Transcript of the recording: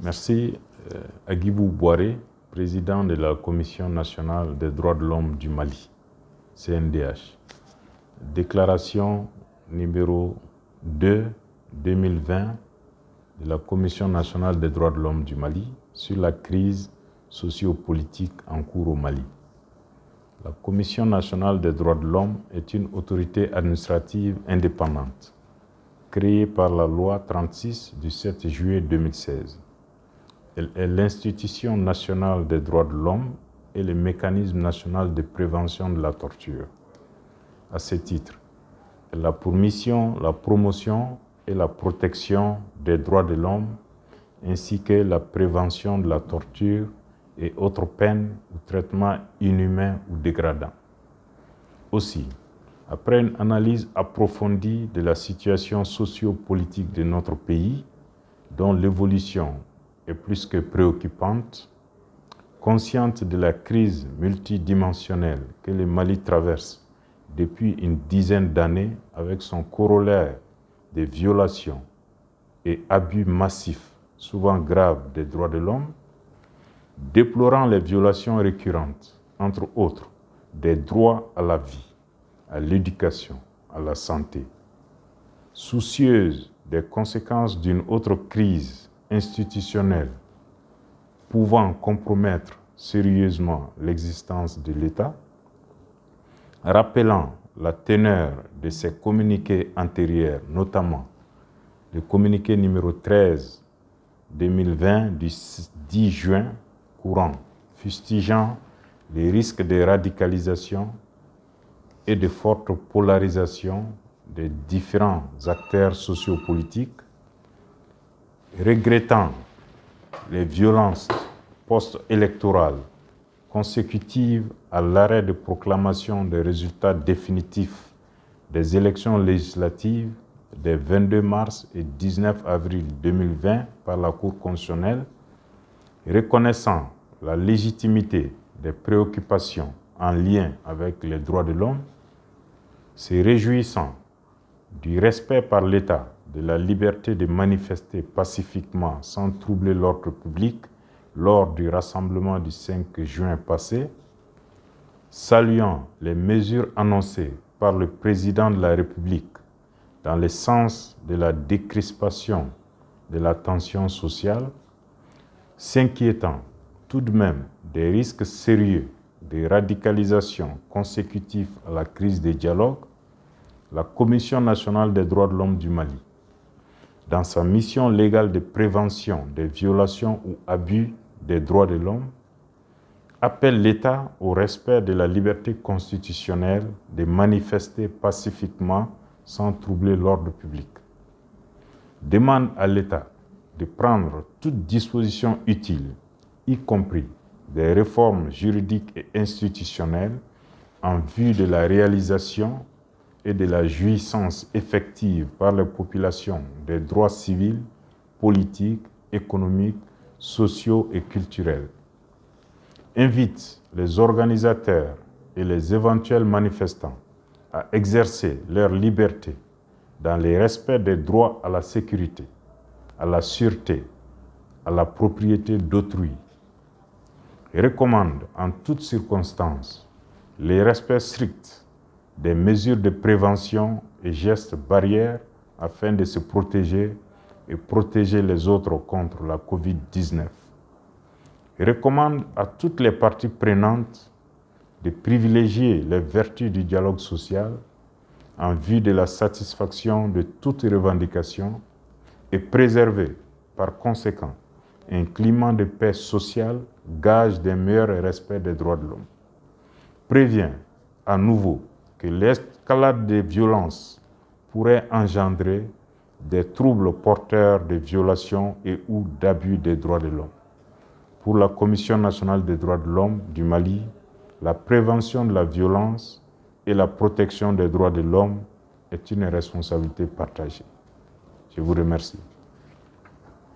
Merci. Agibou Boiré, président de la Commission nationale des droits de l'homme du Mali, CNDH. Déclaration numéro 2, 2020 de la Commission nationale des droits de l'homme du Mali sur la crise socio-politique en cours au Mali. La Commission nationale des droits de l'homme est une autorité administrative indépendante créée par la loi 36 du 7 juillet 2016. Elle est l'institution nationale des droits de l'homme et le mécanisme national de prévention de la torture. À ce titre, elle a pour mission la promotion et la protection des droits de l'homme ainsi que la prévention de la torture et autres peines ou traitements inhumains ou dégradants. Aussi, après une analyse approfondie de la situation socio-politique de notre pays, dont l'évolution est plus que préoccupante, consciente de la crise multidimensionnelle que le Mali traverse depuis une dizaine d'années avec son corollaire de violations et abus massifs, souvent graves, des droits de l'homme, déplorant les violations récurrentes, entre autres, des droits à la vie, à l'éducation, à la santé. Soucieuse des conséquences d'une autre crise institutionnelle pouvant compromettre sérieusement l'existence de l'État, rappelant la teneur de ses communiqués antérieurs, notamment le communiqué numéro 13 2020 du 10 juin courant, fustigeant les risques de radicalisation et de forte polarisation des différents acteurs sociopolitiques, regrettant les violences post-électorales consécutives à l'arrêt de proclamation des résultats définitifs des élections législatives des 22 mars et 19 avril 2020 par la Cour constitutionnelle, reconnaissant la légitimité des préoccupations en lien avec les droits de l'homme, se réjouissant du respect par l'État de la liberté de manifester pacifiquement sans troubler l'ordre public lors du rassemblement du 5 juin passé, saluant les mesures annoncées par le président de la République dans le sens de la décrispation de la tension sociale, s'inquiétant tout de même des risques sérieux de radicalisation consécutifs à la crise des dialogues, la Commission nationale des droits de l'homme du Mali, dans sa mission légale de prévention des violations ou abus des droits de l'homme, appelle l'État au respect de la liberté constitutionnelle de manifester pacifiquement sans troubler l'ordre public. Demande à l'État de prendre toute disposition utile, y compris des réformes juridiques et institutionnelles en vue de la réalisation et de la jouissance effective par les populations des droits civils, politiques, économiques, sociaux et culturels. Invite les organisateurs et les éventuels manifestants à exercer leur liberté dans le respect des droits à la sécurité, à la sûreté, à la propriété d'autrui. Et recommande en toutes circonstances le respect strict des mesures de prévention et gestes barrières afin de se protéger et protéger les autres contre la COVID-19. Il recommande à toutes les parties prenantes de privilégier les vertus du dialogue social en vue de la satisfaction de toutes revendications et préserver par conséquent un climat de paix sociale, gage d'un meilleur respect des droits de l'homme. Prévient à nouveau que l'escalade des violences pourrait engendrer des troubles porteurs de violations et ou d'abus des droits de l'homme. Pour la Commission nationale des droits de l'homme du Mali, la prévention de la violence et la protection des droits de l'homme est une responsabilité partagée. Je vous remercie.